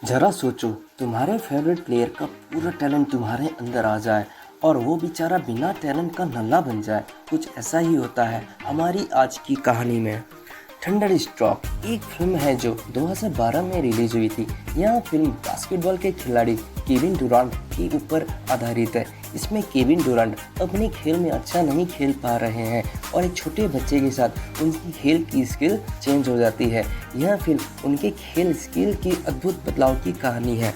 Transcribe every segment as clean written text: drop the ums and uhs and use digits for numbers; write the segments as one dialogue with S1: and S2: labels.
S1: जरा सोचो, तुम्हारे फेवरेट प्लेयर का पूरा टैलेंट तुम्हारे अंदर आ जाए और वो बेचारा बिना टैलेंट का नल्ला बन जाए। कुछ ऐसा ही होता है हमारी आज की कहानी में। थंडरस्ट्रोक एक फिल्म है जो 2012 में रिलीज हुई थी। यह फिल्म बास्केटबॉल के खिलाड़ी केविन डुरांट के ऊपर आधारित है। इसमें केविन डुरांट अपने खेल में अच्छा नहीं खेल पा रहे हैं और एक छोटे बच्चे के साथ उनकी खेल की स्किल चेंज हो जाती है। यह फिल्म उनके खेल स्किल की अद्भुत बदलाव की कहानी है।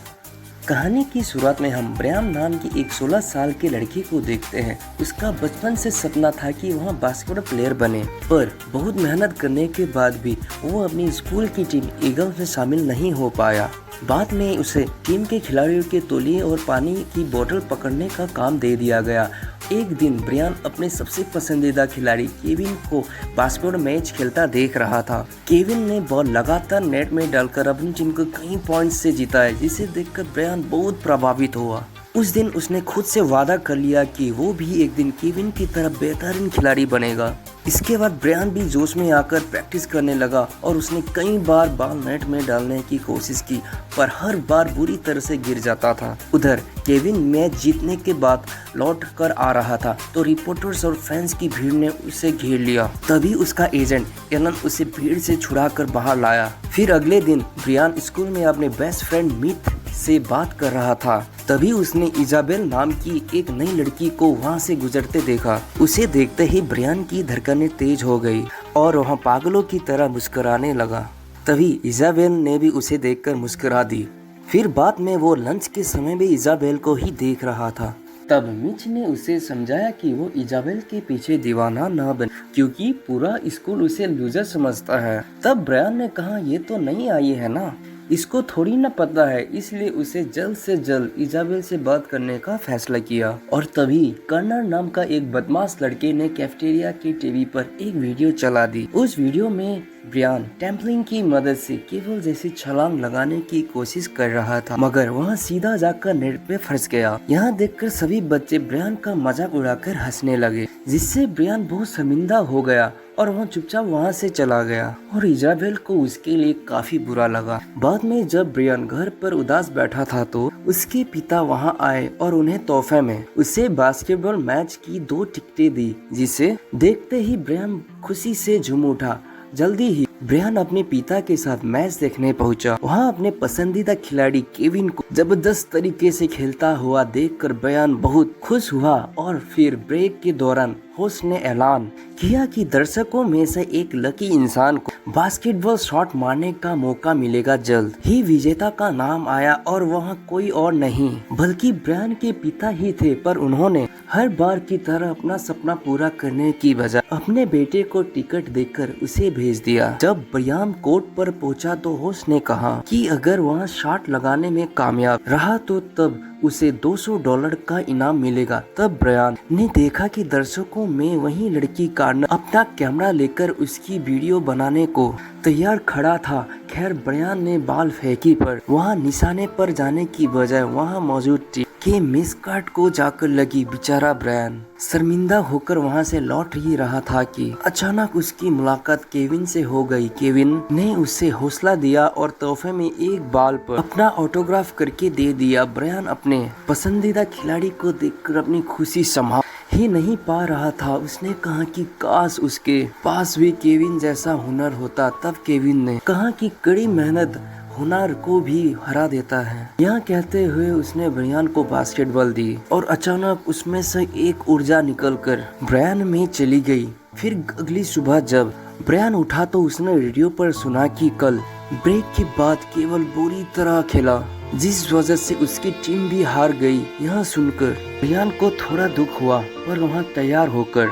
S1: कहानी की शुरुआत में हम ब्रायन नाम की एक 16 साल के लड़की को देखते हैं। उसका बचपन से सपना था कि वह बास्केटबॉल प्लेयर बने, पर बहुत मेहनत करने के बाद भी वो अपनी स्कूल की टीम ईगल्स में शामिल नहीं हो पाया। बाद में उसे टीम के खिलाड़ियों के तौलिए और पानी की बोतल पकड़ने का काम दे दिया गया। एक दिन ब्रायन अपने सबसे पसंदीदा खिलाड़ी केविन को बास्केटबॉल मैच खेलता देख रहा था। केविन ने बॉल लगातार नेट में डालकर अपनी टीम को कई पॉइंट्स से जीता है, जिसे देखकर ब्रायन बहुत प्रभावित हुआ। उस दिन उसने खुद से वादा कर लिया कि वो भी एक दिन केविन की तरह बेहतरीन खिलाड़ी बनेगा। इसके बाद ब्रायन भी जोश में आकर प्रैक्टिस करने लगा और उसने कई बार बॉल नेट में डालने की कोशिश की, पर हर बार बुरी तरह से गिर जाता था। उधर केविन मैच जीतने के बाद लौट कर आ रहा था तो रिपोर्टर्स और फैंस की भीड़ ने उसे घेर लिया। तभी उसका एजेंट एलन उसे भीड़ से छुड़ाकर बाहर लाया। फिर अगले दिन ब्रायन स्कूल में अपने बेस्ट फ्रेंड मीत से बात कर रहा था। तभी उसने इजाबेल नाम की एक नई लड़की को वहां से गुजरते देखा। उसे देखते ही ब्रायन की धड़कनें तेज हो गई और वह पागलों की तरह मुस्कुराने लगा। तभी इजाबेल ने भी उसे देखकर मुस्कुरा दी। फिर बाद में वो लंच के समय भी इजाबेल को ही देख रहा था। तब मिच ने उसे समझाया कि वो इजाबेल के पीछे दीवाना ना बने, क्योंकि पूरा स्कूल उसे लूजर समझता है। तब ब्रायन ने कहा, ये तो नई आई है ना, इसको थोड़ी ना पता है, इसलिए उसे जल्द से जल्द इजाबेल से बात करने का फैसला किया। और तभी कर्नर नाम का एक बदमाश लड़के ने कैफेटेरिया की टीवी पर एक वीडियो चला दी। उस वीडियो में ब्रायन टेम्पलिंग की मदद से केबल जैसी छलांग लगाने की कोशिश कर रहा था, मगर वह सीधा जाकर नेट पे फंस गया। यहाँ देखकर सभी बच्चे ब्रायन का मजाक उड़ाकर हंसने लगे, जिससे ब्रायन बहुत शर्मिंदा हो गया और वह चुपचाप वहाँ से चला गया। और इजाबेल को उसके लिए काफी बुरा लगा। बाद में जब ब्रायन घर पर उदास बैठा था तो उसके पिता वहाँ आए और उन्हें तोहफे में उसे बास्केटबॉल मैच की 2 टिकटें दी, जिसे देखते ही ब्रायन खुशी से झूम उठा। जल्दी ही ब्रायन अपने पिता के साथ मैच देखने पहुंचा। वहां अपने पसंदीदा खिलाड़ी केविन को जबरदस्त तरीके से खेलता हुआ देखकर ब्रायन बहुत खुश हुआ। और फिर ब्रेक के दौरान होस्ट ने ऐलान किया कि दर्शकों में से एक लकी इंसान को बास्केटबॉल शॉट मारने का मौका मिलेगा। जल्द ही विजेता का नाम आया और वह कोई और नहीं बल्कि ब्रायन के पिता ही थे, पर उन्होंने हर बार की तरह अपना सपना पूरा करने की बजाय अपने बेटे को टिकट देकर उसे भेज दिया। जब ब्रायन कोर्ट पर पहुंचा तो होस्ट ने कहा कि अगर वह शॉट लगाने में कामयाब रहा तो तब उसे $200 का इनाम मिलेगा। तब ब्रायन ने देखा कि दर्शकों में वही लड़की कार्नर अपना कैमरा लेकर उसकी वीडियो बनाने को तैयार खड़ा था। खैर ब्रायन ने बॉल फेंकी, पर वहाँ निशाने पर जाने की बजाय वहाँ मौजूद टीम के मिसकाट को जाकर लगी। बेचारा ब्रायन शर्मिंदा होकर वहां से लौट ही रहा था कि अचानक उसकी मुलाकात केविन से हो गई। केविन ने उसे हौसला दिया और तोहफे में एक बॉल पर अपना ऑटोग्राफ करके दे दिया। ब्रायन अपने पसंदीदा खिलाड़ी को देखकर अपनी खुशी संभाल ही नहीं पा रहा था। उसने कहा कि काश उसके पास भी केविन जैसा हुनर होता। तब केविन ने कहा कि कड़ी मेहनत हुनर को भी हरा देता है। यहाँ कहते हुए उसने ब्रायन को बास्केटबॉल दी और अचानक उसमें से एक ऊर्जा निकलकर ब्रायन में चली गई। फिर अगली सुबह जब ब्रायन उठा तो उसने रेडियो पर सुना कि कल ब्रेक के बाद केवल बुरी तरह खेला, जिस वजह से उसकी टीम भी हार गई। यह सुनकर ब्रायन को थोड़ा दुख हुआ, पर वहाँ तैयार होकर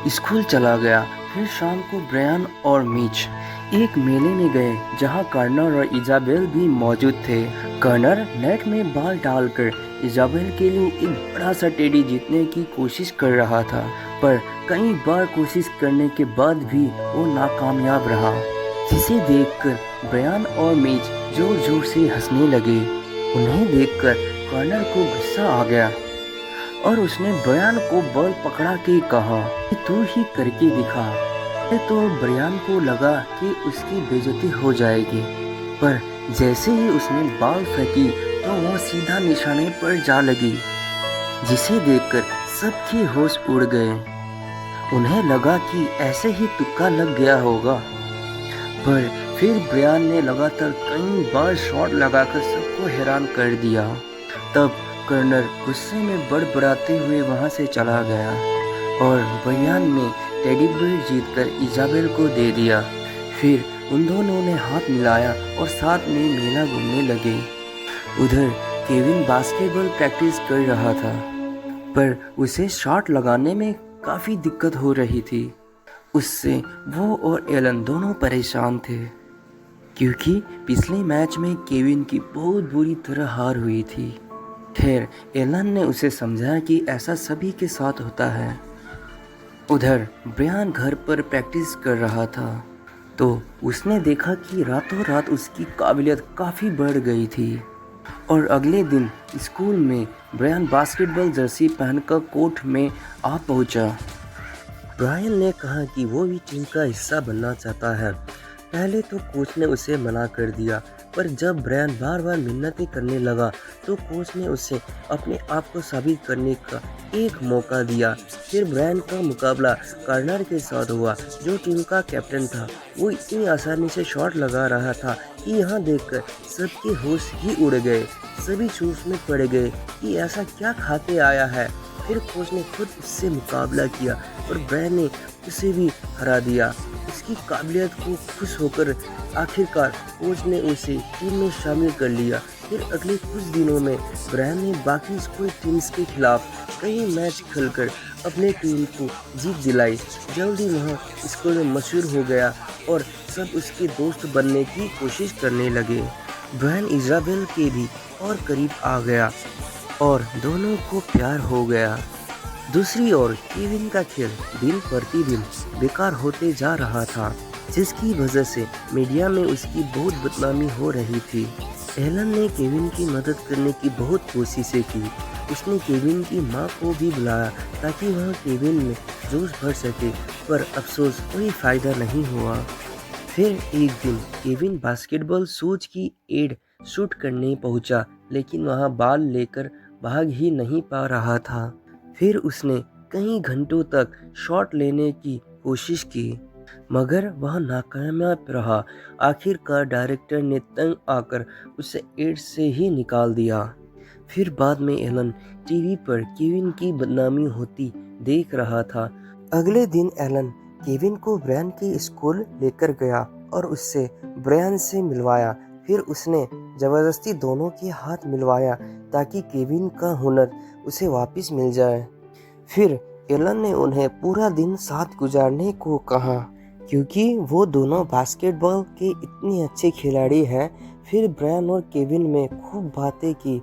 S1: स्कूल चला गया। फिर शाम को ब्रायन और मिच एक मेले में गए जहां कर्नर और इजाबेल भी मौजूद थे। कर्नर नेट में बॉल डालकर इजाबेल के लिए एक बड़ा सा टेडी जीतने की कोशिश कर रहा था, पर कई बार कोशिश करने के बाद भी वो नाकामयाब रहा, जिसे देखकर ब्रायन और मिच जोर जोर से हंसने लगे। उन्हें देखकर कर्नर को गुस्सा आ गया और उसने ब्रायन को बॉल पकड़ा के कहा कि तू ही करके दिखा। तो ब्रायन को लगा कि उसकी बेइज्जती हो जाएगी, पर जैसे ही उसने बॉल फेंकी तो वह सीधा निशाने पर जा लगी, जिसे देखकर सबके होश उड़ गए। उन्हें लगा कि ऐसे ही तुक्का लग गया होगा, पर फिर ब्रायन ने लगातार कई बार शॉट लगाकर सबको हैरान कर दिया। तब कर्नर गुस्से में बड़बड़ाते हुए वहां से चला गया और ब्रायन ने टेडी बेयर जीतकर इजाबेल को दे दिया। फिर उन दोनों ने हाथ मिलाया और साथ में मेला घूमने लगे। उधर केविन बास्केटबॉल प्रैक्टिस कर रहा था, पर उसे शॉट लगाने में काफ़ी दिक्कत हो रही थी। उससे वो और एलन दोनों परेशान थे, क्योंकि पिछले मैच में केविन की बहुत बुरी तरह हार हुई थी। खैर, एलन ने उसे समझाया कि ऐसा सभी के साथ होता है। उधर ब्रायन घर पर प्रैक्टिस कर रहा था, तो उसने देखा कि रातों रात उसकी काबिलियत काफ़ी बढ़ गई थी और अगले दिन स्कूल में ब्रायन बास्केटबॉल जर्सी पहनकर कोर्ट में आ पहुंचा। ब्रायन ने कहा कि वो भी टीम का हिस्सा बनना चाहता है। पहले तो कोच ने उसे मना कर दिया, पर जब ब्रायन बार बार मिन्नतें करने लगा तो कोच ने उसे अपने आप को साबित करने का एक मौका दिया। फिर ब्रायन का मुकाबला कर्नर के साथ हुआ, जो टीम का कैप्टन था। वो इतनी आसानी से शॉट लगा रहा था कि यहाँ देखकर सबके होश ही उड़ गए। सभी सोच में पड़ गए कि ऐसा क्या खाते आया है। फिर कोच ने खुद उससे मुकाबला किया और ब्रायन ने उसे भी हरा दिया। उसकी काबिलियत को खुश होकर आखिरकार कोच ने उसे टीम में शामिल कर लिया। फिर अगले कुछ दिनों में ब्रायन ने बाकी स्कूल टीम्स के खिलाफ कई मैच खेलकर अपने टीम को जीत दिलाई। जल्दी वह स्कूल में मशहूर हो गया और सब उसके दोस्त बनने की कोशिश करने लगे। ब्रायन इजाबेल के भी और करीब आ गया और दोनों को प्यार हो गया। दूसरी ओर केविन का खेल दिन प्रतिदिन बेकार होते जा रहा था, जिसकी वजह से मीडिया में उसकी बहुत बदनामी हो रही थी। एलन ने केविन की मदद करने की बहुत कोशिशें की। उसने केविन की मां को भी बुलाया ताकि वह केविन में जोश भर सके, पर अफसोस कोई फ़ायदा नहीं हुआ। फिर एक दिन केविन बास्केटबॉल शूज की एड शूट करने पहुंचा, लेकिन वहां बॉल लेकर भाग ही नहीं पा रहा था। फिर उसने कई घंटों तक शॉट लेने की कोशिश की, मगर वह नाकामयाब रहा। आखिरकार डायरेक्टर ने तंग आकर उसे एड से ही निकाल दिया। फिर बाद में एलन टीवी पर केविन की बदनामी होती देख रहा था। अगले दिन एलन केविन को ब्रायन के स्कूल लेकर गया और उससे ब्रायन से मिलवाया। फिर उसने ज़बरदस्ती दोनों के हाथ मिलवाया ताकि केविन का हुनर उसे वापस मिल जाए। फिर एलन ने उन्हें पूरा दिन साथ गुजारने को कहा, क्योंकि वो दोनों बास्केटबॉल के इतने अच्छे खिलाड़ी हैं। फिर ब्रायन और केविन में खूब बातें की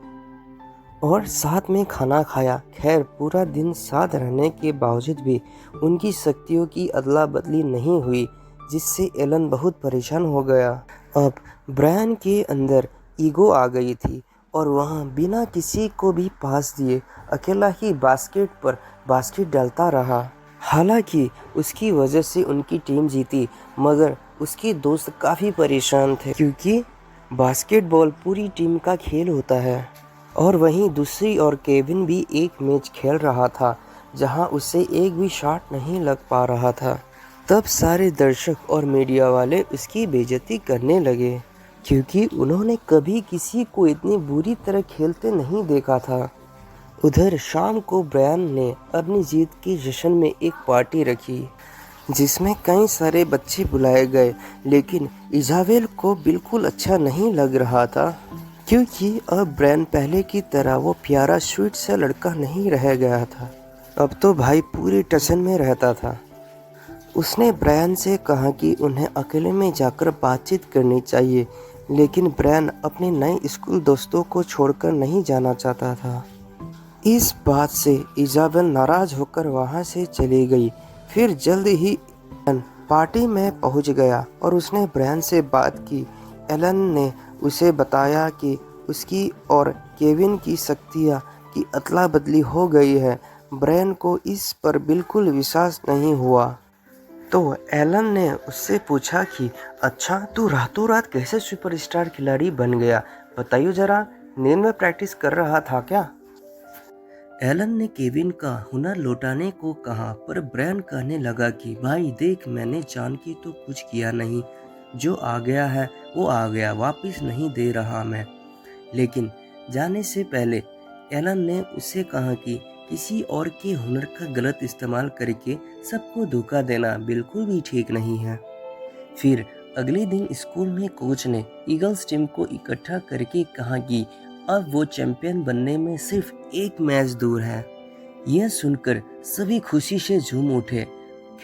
S1: और साथ में खाना खाया। खैर, पूरा दिन साथ रहने के बावजूद भी उनकी शक्तियों की अदला बदली नहीं हुई, जिससे एलन बहुत परेशान हो गया। अब ब्रायन के अंदर ईगो आ गई थी और वह बिना किसी को भी पास दिए अकेला ही बास्केट पर बास्केट डालता रहा। हालांकि उसकी वजह से उनकी टीम जीती, मगर उसके दोस्त काफ़ी परेशान थे, क्योंकि बास्केटबॉल पूरी टीम का खेल होता है। और वहीं दूसरी ओर केविन भी एक मैच खेल रहा था जहां उसे एक भी शॉट नहीं लग पा रहा था। तब सारे दर्शक और मीडिया वाले उसकी बेइज्जती करने लगे, क्योंकि उन्होंने कभी किसी को इतनी बुरी तरह खेलते नहीं देखा था। उधर शाम को ब्रायन ने अपनी जीत के जश्न में एक पार्टी रखी, जिसमें कई सारे बच्चे बुलाए गए, लेकिन इजाबेल को बिल्कुल अच्छा नहीं लग रहा था, क्योंकि अब ब्रायन पहले की तरह वो प्यारा स्वीट सा लड़का नहीं रह गया था। अब तो भाई पूरी टेंशन में रहता था। उसने ब्रायन से कहा कि उन्हें अकेले में जाकर बातचीत करनी चाहिए, लेकिन ब्रायन अपने नए स्कूल दोस्तों को छोड़कर नहीं जाना चाहता था। इस बात से इजाबेल नाराज होकर वहां से चली गई। फिर जल्द ही पार्टी में पहुंच गया और उसने ब्रायन से बात की। एलन ने उसे बताया कि उसकी और केविन की शक्तियाँ की अदला बदली हो गई है। ब्रायन को इस पर बिल्कुल विश्वास नहीं हुआ। तो एलन ने उससे पूछा कि अच्छा, तू रातों रात कैसे सुपरस्टार खिलाड़ी बन गया, बताइए ज़रा, नींद में प्रैक्टिस कर रहा था क्या? एलन ने केविन का हुनर लौटाने को कहा, पर ब्रायन कहने लगा कि भाई देख, मैंने जान के तो कुछ किया नहीं, जो आ गया है वो आ गया, वापस नहीं दे रहा मैं। लेकिन जाने से पहले एलन ने उससे कहा कि किसी और के हुनर का गलत इस्तेमाल करके सबको धोखा देना बिल्कुल भी ठीक नहीं है। फिर अगले दिन स्कूल में कोच ने ईगल्स टीम को इकट्ठा करके कहा कि अब वो चैंपियन बनने में सिर्फ एक मैच दूर है। यह सुनकर सभी खुशी से झूम उठे।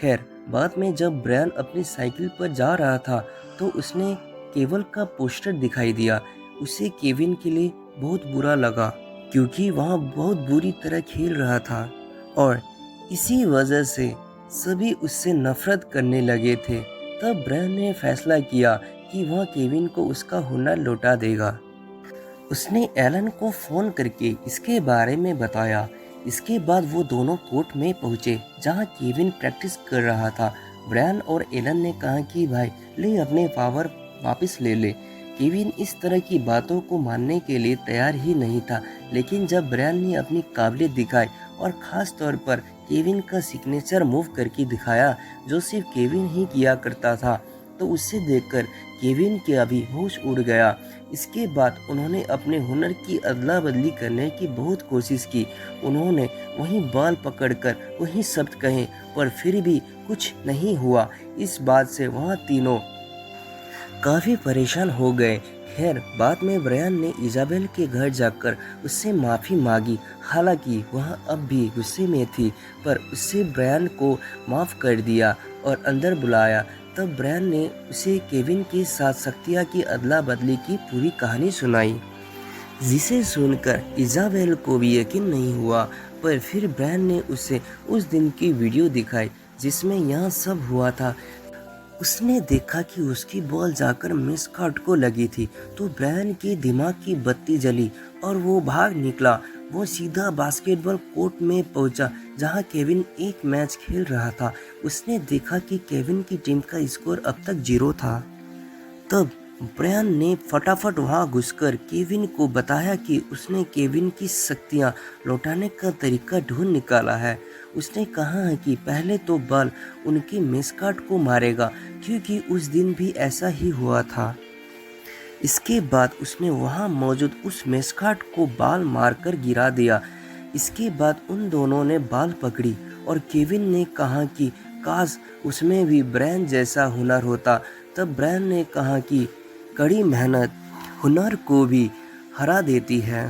S1: खैर, बाद में जब ब्रायन अपनी साइकिल पर जा रहा था तो उसने केवल का पोस्टर दिखाई दिया। उसे केविन के लिए बहुत बुरा लगा, क्योंकि वह बहुत बुरी तरह खेल रहा था और इसी वजह से सभी उससे नफरत करने लगे थे। तब ब्रायन ने फैसला किया कि वह केविन को उसका हुनर लौटा देगा। उसने एलन को फ़ोन करके इसके बारे में बताया। इसके बाद वो दोनों कोर्ट में पहुंचे जहां केविन प्रैक्टिस कर रहा था। ब्रायन और एलन ने कहा कि भाई ले अपने पावर वापस ले ले। केविन इस तरह की बातों को मानने के लिए तैयार ही नहीं था, लेकिन जब ब्रायन ने अपनी काबिलियत दिखाई और ख़ास तौर पर केविन का सिग्नेचर मूव करके दिखाया जो सिर्फ केविन ही किया करता था, तो उसे देखकर केविन के भी होश उड़ गया। इसके बाद उन्होंने अपने हुनर की अदला बदली करने की बहुत कोशिश की। उन्होंने वहीं बाल पकड़कर वहीं शब्द कहे, पर फिर भी कुछ नहीं हुआ। इस बात से वहाँ तीनों काफ़ी परेशान हो गए। खैर, बाद में ब्रायन ने इजाबेल के घर जाकर उससे माफ़ी मांगी। हालांकि वह अब भी गुस्से में थी, पर उससे ब्रायन को माफ़ कर दिया और अंदर बुलाया। तब ब्रायन ने उसे केविन के साथ शक्तियाँ की अदला बदली की पूरी कहानी सुनाई, जिसे सुनकर इजाबेल को भी यकीन नहीं हुआ। पर फिर ब्रायन ने उसे उस दिन की वीडियो दिखाई जिसमें यह सब हुआ था। उसने देखा कि उसकी बॉल जाकर मिसकाट को लगी थी, तो ब्रायन के दिमाग की बत्ती जली और वो भाग निकला। वो सीधा बास्केटबॉल कोर्ट में पहुंचा जहां केविन एक मैच खेल रहा था। उसने देखा कि केविन की टीम का स्कोर अब तक 0 था। तब ब्रायन ने फटाफट वहां घुसकर केविन को बताया कि उसने केविन की शक्तियां लौटाने का तरीका ढूंढ निकाला है। उसने कहा है कि पहले तो बॉल उनके मेस्कॉट को मारेगा, क्योंकि उस दिन भी ऐसा ही हुआ था। इसके बाद उसने वहां मौजूद उस मेस्कॉट को बॉल मारकर गिरा दिया। इसके बाद उन दोनों ने बॉल पकड़ी और केविन ने कहा कि काश उसमें भी ब्रायन जैसा हुनर होता। तब ब्रायन ने कहा कि कड़ी मेहनत हुनर को भी हरा देती है।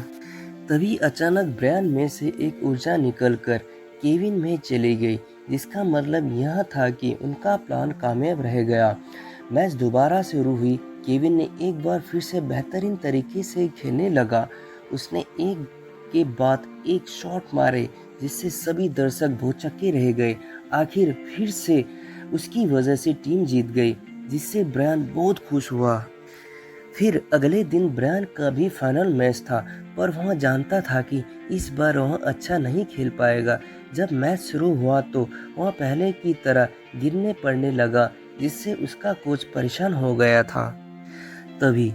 S1: तभी अचानक ब्रायन में से एक ऊर्जा निकलकर केविन में चली गई, जिसका मतलब यह था कि उनका प्लान कामयाब रह गया। मैच दोबारा शुरू हुई। केविन ने एक बार फिर से बेहतरीन तरीके से खेलने लगा। उसने एक के बाद एक शॉट मारे, जिससे सभी दर्शक भौचक्के रह गए। आखिर फिर से उसकी वजह से टीम जीत गई, जिससे ब्रायन बहुत खुश हुआ। फिर अगले दिन ब्रायन का भी फाइनल मैच था, पर वह जानता था कि इस बार वह अच्छा नहीं खेल पाएगा। जब मैच शुरू हुआ तो वह पहले की तरह गिरने पड़ने लगा, जिससे उसका कोच परेशान हो गया था। तभी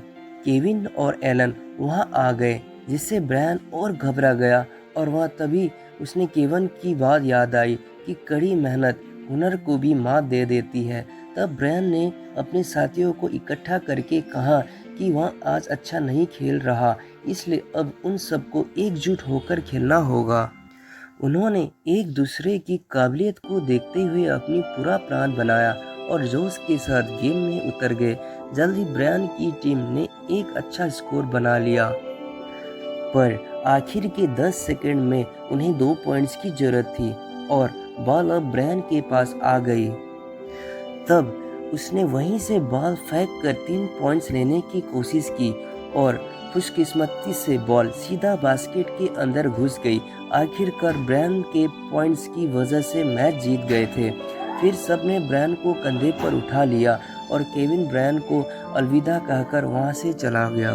S1: केविन और एलन वहां आ गए, जिससे ब्रायन और घबरा गया और वह तभी उसने केविन की बात याद आई कि कड़ी मेहनत हुनर को भी मात दे देती है। तब ब्रायन ने अपने साथियों को इकट्ठा करके कहा कि वह आज अच्छा नहीं खेल रहा, इसलिए अब उन सबको एकजुट होकर खेलना होगा। उन्होंने एक दूसरे की काबिलियत को देखते हुए अपनी पूरा प्लान बनाया और जोश के साथ गेम में उतर गए। जल्दी ब्रायन की टीम ने एक अच्छा स्कोर बना लिया, पर आखिर के 10 सेकंड में उन्हें 2 पॉइंट्स की जरूरत थी और बॉल अब ब्रायन के पास आ गई। तब उसने वहीं से बॉल फेंक कर 3 पॉइंट्स लेने की कोशिश की और खुशकिस्मती से बॉल सीधा बास्केट के अंदर घुस गई। आखिरकार ब्रायन के पॉइंट्स की वजह से मैच जीत गए थे। फिर सबने ब्रायन को कंधे पर उठा लिया और केविन ब्रायन को अलविदा कहकर वहां से चला गया।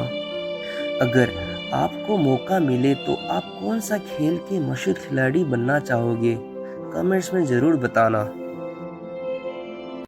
S1: अगर आपको मौका मिले तो आप कौन सा खेल के मशहूर खिलाड़ी बनना चाहोगे? कमेंट्स में ज़रूर बताना।